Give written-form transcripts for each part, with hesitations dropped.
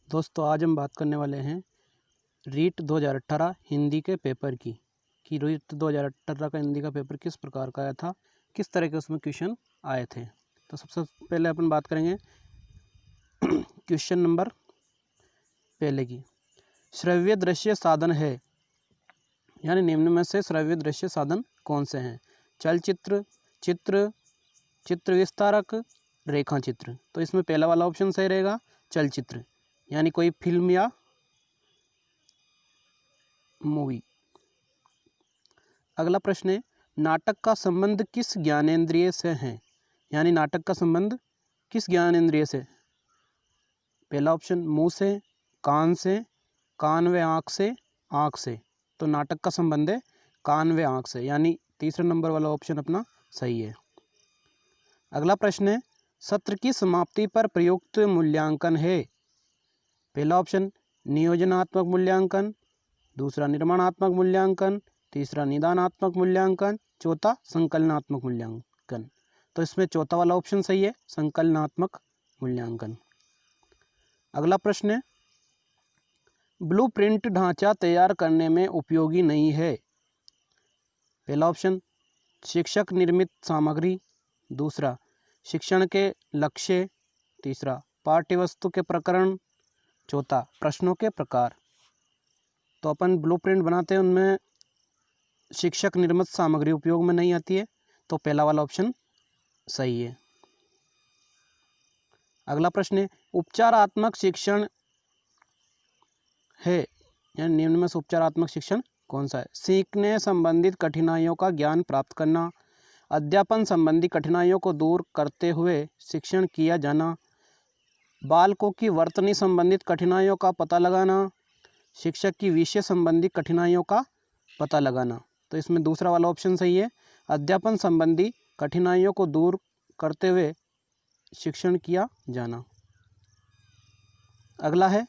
दोस्तों आज हम बात करने वाले हैं रीट 2018 हिंदी के पेपर की कि रीट 2018 का हिंदी का पेपर किस प्रकार का आया था, किस तरह के उसमें क्वेश्चन आए थे। तो सबसे पहले अपन बात करेंगे क्वेश्चन नंबर पहले की। श्रव्य दृश्य साधन है, यानी निम्न में से श्रव्य दृश्य साधन कौन से हैं? चलचित्र, चित्र, चित्र विस्तारक, रेखा चित्र। तो इसमें पहला वाला ऑप्शन सही रहेगा, चलचित्र, यानी कोई फिल्म या मूवी। अगला प्रश्न है, नाटक का संबंध किस ज्ञानेंद्रिय से है? यानी नाटक का संबंध किस ज्ञानेंद्रिय से? पहला ऑप्शन मुंह से, कान से, कान व आँख से, आँख से। तो नाटक का संबंध है कान व आँख से, यानी तीसरा नंबर वाला ऑप्शन अपना सही है। अगला प्रश्न है, सत्र की समाप्ति पर प्रयुक्त मूल्यांकन है। पहला ऑप्शन नियोजनात्मक मूल्यांकन, दूसरा निर्माणात्मक मूल्यांकन, तीसरा निदानात्मक मूल्यांकन, चौथा संकलनात्मक मूल्यांकन। तो इसमें चौथा वाला ऑप्शन सही है, संकलनात्मक मूल्यांकन। अगला प्रश्न है, ब्लूप्रिंट ढांचा तैयार करने में उपयोगी नहीं है। पहला ऑप्शन शिक्षक निर्मित सामग्री, दूसरा शिक्षण के लक्ष्य, तीसरा पाठ्यवस्तु के प्रकरण, चौथा प्रश्नों के प्रकार। तो अपन ब्लूप्रिंट बनाते हैं, उनमें शिक्षक निर्मित सामग्री उपयोग में नहीं आती है, तो पहला वाला ऑप्शन सही है। अगला प्रश्न है, उपचारात्मक शिक्षण है, यानी निम्न में से उपचारात्मक शिक्षण कौन सा है? सीखने संबंधित कठिनाइयों का ज्ञान प्राप्त करना, अध्यापन संबंधी कठिनाइयों को दूर करते हुए शिक्षण किया जाना, बालकों की वर्तनी संबंधित कठिनाइयों का पता लगाना, शिक्षक की विषय संबंधी कठिनाइयों का पता लगाना। तो इसमें दूसरा वाला ऑप्शन सही है, अध्यापन संबंधी कठिनाइयों को दूर करते हुए शिक्षण किया जाना। अगला है,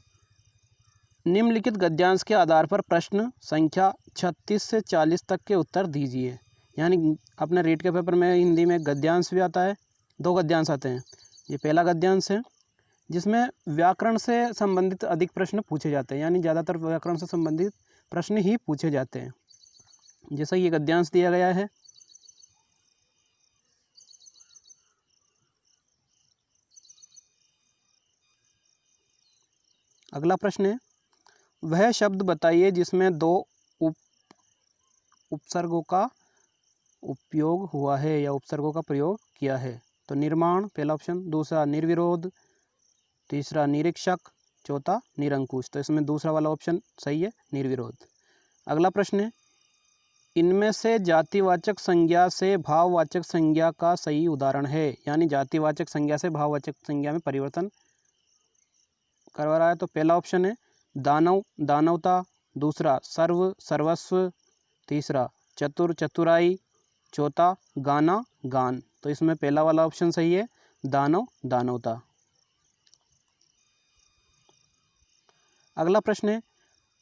निम्नलिखित गद्यांश के आधार पर प्रश्न संख्या 36 से 40 तक के उत्तर दीजिए। यानी अपने रीट के पेपर में हिंदी में गद्यांश भी आता है, 2 गद्यांश आते हैं। ये पहला गद्यांश है जिसमें व्याकरण से संबंधित अधिक प्रश्न पूछे जाते हैं, यानी ज़्यादातर व्याकरण से संबंधित प्रश्न ही पूछे जाते हैं। जैसा ये गद्यांश दिया गया है, अगला प्रश्न है, वह शब्द बताइए जिसमें 2 उपसर्गों का उपयोग हुआ है या उपसर्गों का प्रयोग किया है। तो निर्माण पहला ऑप्शन, दूसरा निर्विरोध, तीसरा निरीक्षक, चौथा निरंकुश। तो इसमें दूसरा वाला ऑप्शन सही है, निर्विरोध। अगला प्रश्न है, इनमें से जातिवाचक संज्ञा से भाववाचक संज्ञा का सही उदाहरण है। यानी जातिवाचक संज्ञा से भाववाचक संज्ञा में परिवर्तन करवा रहा है। तो पहला ऑप्शन है दानव, दानवता, दूसरा सर्व, सर्वस्व, तीसरा चतुर, चतुराई, चौथा गाना, गान। तो इसमें पहला वाला ऑप्शन सही है, दानव, दानवता। अगला प्रश्न है,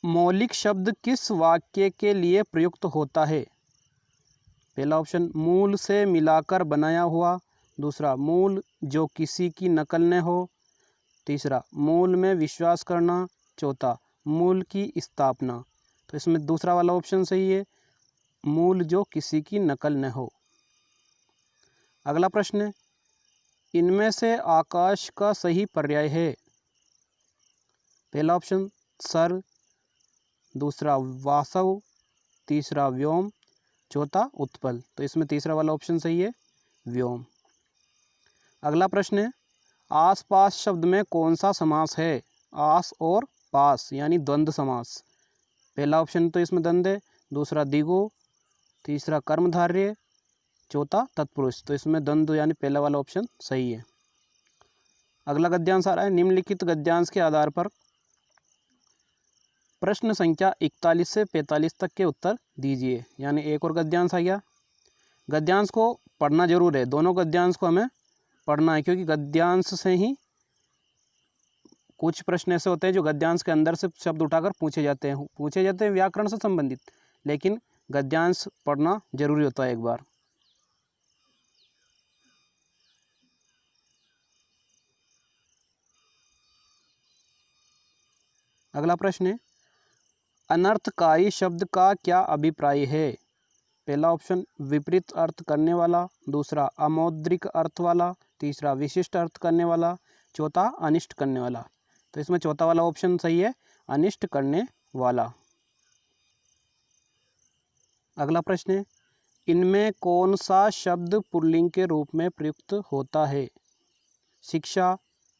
मौलिक शब्द किस वाक्य के लिए प्रयुक्त होता है? पहला ऑप्शन मूल से मिलाकर बनाया हुआ, दूसरा मूल जो किसी की नकल न हो, तीसरा मूल में विश्वास करना, चौथा मूल की स्थापना। तो इसमें दूसरा वाला ऑप्शन सही है, मूल जो किसी की नकल न हो। अगला प्रश्न है, इनमें से आकाश का सही पर्याय है। पहला ऑप्शन सर, दूसरा वासव, तीसरा व्योम, चौथा उत्पल। तो इसमें तीसरा वाला ऑप्शन सही है, व्योम। अगला प्रश्न है, आसपास शब्द में कौन सा समास है? आस और पास, यानी द्वंद्व समास। पहला ऑप्शन तो इसमें द्वंद्व है, दूसरा द्विगु, तीसरा कर्मधारय, चौथा तत्पुरुष। तो इसमें द्वंद्व यानी पहला वाला ऑप्शन सही है। अगला गद्यांश आ रहा है, निम्नलिखित गद्यांश के आधार पर प्रश्न संख्या 41 से 45 तक के उत्तर दीजिए। यानी एक और गद्यांश आ गया। गद्यांश को पढ़ना जरूर है, दोनों गद्यांश को हमें पढ़ना है, क्योंकि गद्यांश से ही कुछ प्रश्न ऐसे होते हैं जो गद्यांश के अंदर से शब्द उठाकर पूछे जाते हैं व्याकरण से संबंधित, लेकिन गद्यांश पढ़ना जरूरी होता है एक बार। अगला प्रश्न है, अनर्थकारी शब्द का क्या अभिप्राय है? पहला ऑप्शन विपरीत अर्थ करने वाला, दूसरा अमौद्रिक अर्थ वाला, तीसरा विशिष्ट अर्थ करने वाला, चौथा अनिष्ट करने वाला। तो इसमें चौथा वाला ऑप्शन सही है, अनिष्ट करने वाला। अगला प्रश्न है, इनमें कौन सा शब्द पुल्लिंग के रूप में प्रयुक्त होता है? शिक्षा,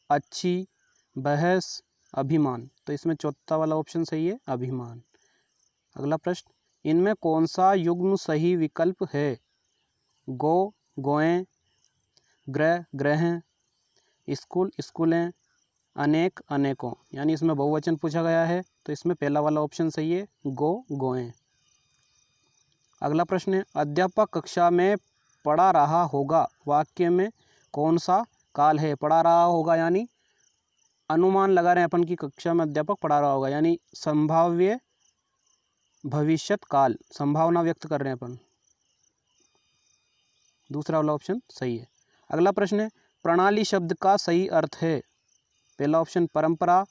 अच्छी, बहस, अभिमान। तो इसमें चौथा वाला ऑप्शन सही है, अभिमान। अगला प्रश्न, इनमें कौन सा युग्म सही विकल्प है? गो, गोएं, ग्रह, ग्रहें, स्कूल, स्कूलें, अनेक, अनेकों। यानी इसमें बहुवचन पूछा गया है, तो इसमें पहला वाला ऑप्शन सही है, गो, गोएं। अगला प्रश्न है, अध्यापक कक्षा में पढ़ा रहा होगा, वाक्य में कौन सा काल है? पढ़ा रहा होगा यानी अनुमान लगा रहे हैं अपन की कक्षा में अध्यापक पढ़ा रहा होगा, यानी संभाव्य भविष्यत काल, संभावना व्यक्त कर रहे हैं अपन। दूसरा वाला ऑप्शन सही है। अगला प्रश्न है, प्रणाली शब्द का सही अर्थ है? पहला ऑप्शन परंपरा,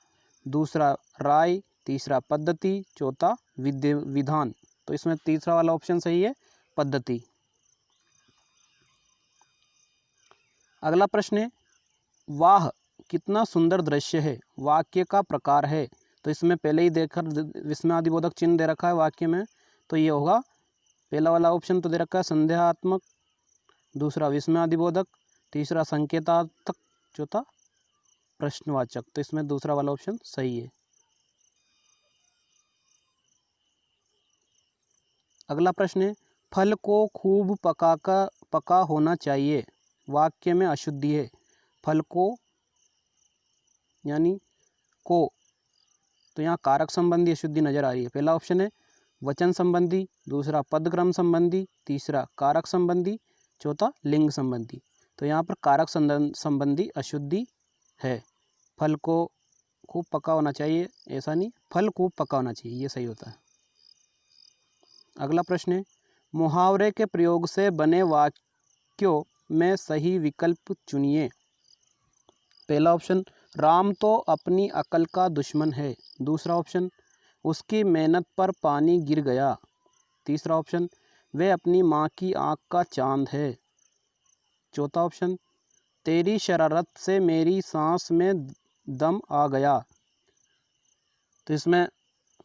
दूसरा राय, तीसरा पद्धति, चौथा विधान। तो इसमें तीसरा वाला ऑप्शन सही है, पद्धति। अगला प्रश्न है, वाह कितना सुंदर दृश्य है, वाक्य का प्रकार है? तो इसमें पहले ही देखकर विस्मयादिबोधक चिन्ह दे रखा है वाक्य में, तो ये होगा पहला वाला ऑप्शन तो दे रखा है संदेहात्मक, दूसरा विस्मयादिबोधक, तीसरा संकेतात्मक, चौथा प्रश्नवाचक। तो इसमें दूसरा वाला ऑप्शन सही है। अगला प्रश्न है, फल को खूब पका होना चाहिए, वाक्य में अशुद्धि है। फल को यानी को, तो यहाँ कारक संबंधी अशुद्धि नजर आ रही है। पहला ऑप्शन है वचन संबंधी, दूसरा पदक्रम संबंधी, तीसरा कारक संबंधी, चौथा लिंग संबंधी। तो यहाँ पर कारक संबंधी अशुद्धि है। फल को खूब पका होना चाहिए, ऐसा नहीं, फल खूब पका होना चाहिए, ये सही होता है। अगला प्रश्न है, मुहावरे के प्रयोग से बने वाक्यों में सही विकल्प चुनिए। पहला ऑप्शन, राम तो अपनी अकल का दुश्मन है। दूसरा ऑप्शन, उसकी मेहनत पर पानी गिर गया। तीसरा ऑप्शन, वह अपनी माँ की आँख का चांद है। चौथा ऑप्शन, तेरी शरारत से मेरी सांस में दम आ गया। तो इसमें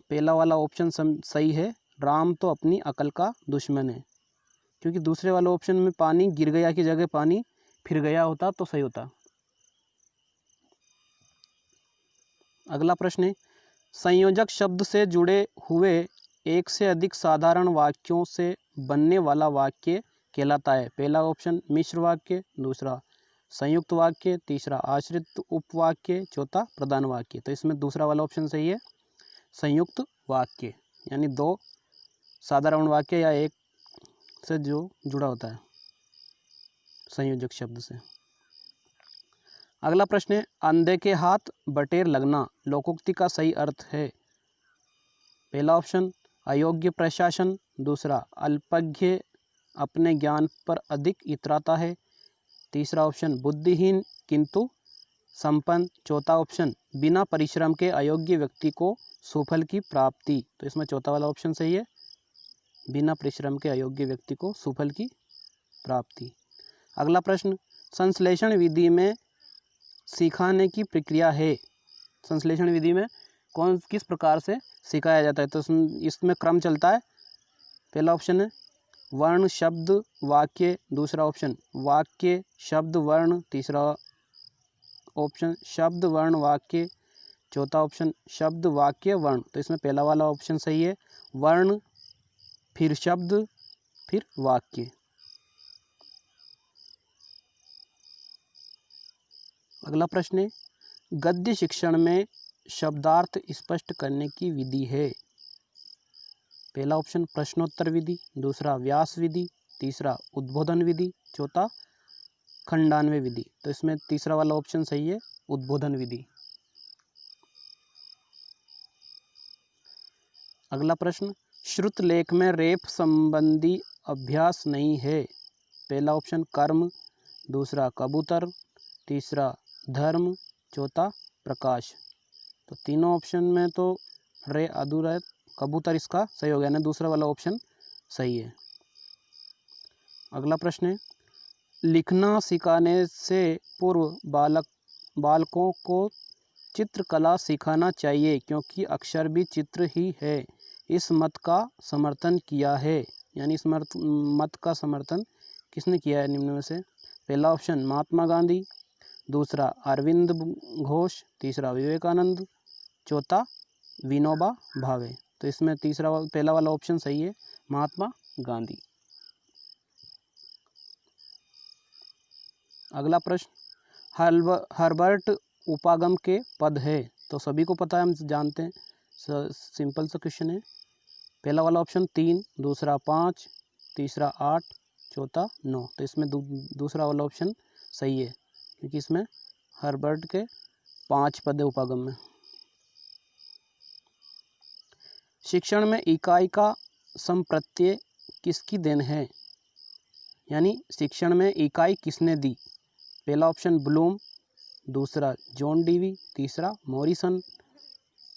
पहला वाला ऑप्शन सही है, राम तो अपनी अकल का दुश्मन है, क्योंकि दूसरे वाले ऑप्शन में पानी गिर गया की जगह पानी फिर गया होता तो सही होता। अगला प्रश्न है, संयोजक शब्द से जुड़े हुए एक से अधिक साधारण वाक्यों से बनने वाला वाक्य कहलाता है। पहला ऑप्शन मिश्र वाक्य, दूसरा संयुक्त वाक्य, तीसरा आश्रित उपवाक्य, चौथा प्रधान वाक्य। तो इसमें दूसरा वाला ऑप्शन सही है, संयुक्त वाक्य, यानी दो साधारण वाक्य या एक से जो जुड़ा होता है संयोजक शब्द से। अगला प्रश्न है, अंधे के हाथ बटेर लगना, लोकोक्ति का सही अर्थ है। पहला ऑप्शन अयोग्य प्रशासन, दूसरा अल्पज्ञ अपने ज्ञान पर अधिक इतराता है, तीसरा ऑप्शन बुद्धिहीन किंतु संपन्न, चौथा ऑप्शन बिना परिश्रम के अयोग्य व्यक्ति को सुफल की प्राप्ति। तो इसमें चौथा वाला ऑप्शन सही है, बिना परिश्रम के अयोग्य व्यक्ति को सुफल की प्राप्ति। अगला प्रश्न, संश्लेषण विधि में सिखाने की प्रक्रिया है। संश्लेषण विधि में किस प्रकार से सिखाया जाता है? तो इसमें क्रम चलता है। पहला ऑप्शन है वर्ण शब्द वाक्य, दूसरा ऑप्शन वाक्य शब्द वर्ण, तीसरा ऑप्शन शब्द वर्ण वाक्य, चौथा ऑप्शन शब्द वाक्य वर्ण। तो इसमें पहला वाला ऑप्शन सही है, वर्ण फिर शब्द फिर वाक्य। अगला प्रश्न है, गद्य शिक्षण में शब्दार्थ स्पष्ट करने की विधि है। पहला ऑप्शन प्रश्नोत्तर विधि, दूसरा व्यास विधि, तीसरा उद्बोधन विधि, चौथा खंडान्वय विधि। तो इसमें तीसरा वाला ऑप्शन सही है, उद्बोधन विधि। अगला प्रश्न, श्रुत लेख में रेफ संबंधी अभ्यास नहीं है। पहला ऑप्शन कर्म, दूसरा कबूतर, तीसरा धर्म, चौथा प्रकाश। तो तीनों ऑप्शन में तो रे अधूरा है, कबूतर इसका सही हो गया, ना दूसरा वाला ऑप्शन सही है। अगला प्रश्न है, लिखना सिखाने से पूर्व बालकों को चित्रकला सिखाना चाहिए क्योंकि अक्षर भी चित्र ही है, इस मत का समर्थन किया है। यानी इस मत का समर्थन किसने किया है निम्न में से? पहला ऑप्शन महात्मा गांधी, दूसरा अरविंद घोष, तीसरा विवेकानंद, चौथा विनोबा भावे। तो इसमें पहला वाला ऑप्शन सही है, महात्मा गांधी। अगला प्रश्न, हर्बर्ट उपागम के पद है, तो सभी को पता है, हम जानते हैं, सिंपल सा क्वेश्चन है। पहला वाला ऑप्शन 3, दूसरा 5, तीसरा 8, चौथा 9। तो इसमें दूसरा वाला ऑप्शन सही है क्योंकि इसमें हर्बर्ट के 5 पद है उपागम में। शिक्षण में इकाई का संप्रत्यय किसकी देन है? यानी शिक्षण में इकाई किसने दी? पहला ऑप्शन ब्लूम, दूसरा जॉन डीवी, तीसरा मॉरिसन,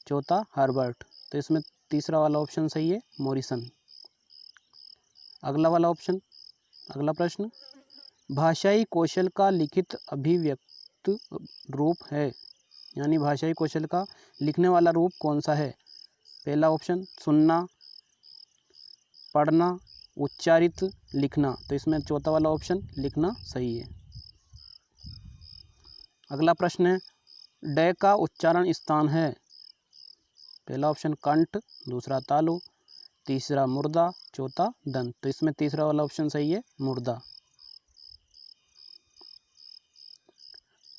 चौथा हर्बर्ट। तो इसमें तीसरा वाला ऑप्शन सही है, मॉरिसन। अगला प्रश्न, भाषाई कौशल का लिखित अभिव्यक्त रूप है, यानी भाषाई कौशल का लिखने वाला रूप कौन सा है? पहला ऑप्शन सुनना, पढ़ना, उच्चारित, लिखना। तो इसमें चौथा वाला ऑप्शन लिखना सही है। अगला प्रश्न है, ड का उच्चारण स्थान है। पहला ऑप्शन कंठ, दूसरा तालु, तीसरा मुर्दा, चौथा दंत। तो इसमें तीसरा वाला ऑप्शन सही है, मुर्दा।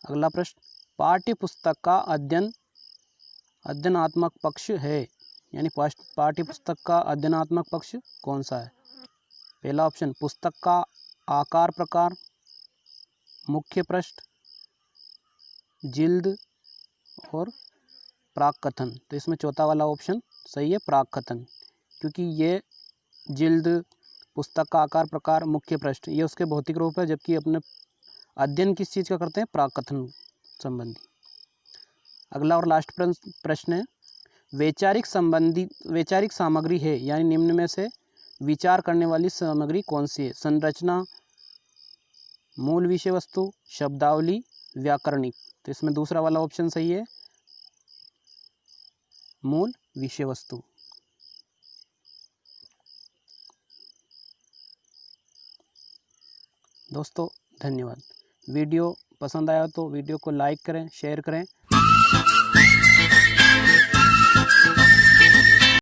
अगला प्रश्न, पाठ्य पुस्तक का अध्ययनात्मक पक्ष है, यानी पाठ्य पुस्तक का अध्ययनात्मक पक्ष कौन सा है? पहला ऑप्शन पुस्तक का आकार प्रकार, मुख्य पृष्ठ, जिल्द और प्राक कथन। तो इसमें चौथा वाला ऑप्शन सही है, प्राक कथन, क्योंकि ये जिल्द, पुस्तक का आकार प्रकार, मुख्य पृष्ठ, ये उसके भौतिक रूप है, जबकि अपने अध्ययन किस चीज़ का करते हैं? प्राक कथन संबंधी। अगला और लास्ट प्रश्न है, वैचारिक सामग्री है, यानी निम्न में से विचार करने वाली सामग्री कौन सी है? संरचना, मूल विषय वस्तु, शब्दावली, व्याकरणिक। तो इसमें दूसरा वाला ऑप्शन सही है, मूल विषय वस्तु। दोस्तों धन्यवाद। वीडियो पसंद आया तो वीडियो को लाइक करें, शेयर करें।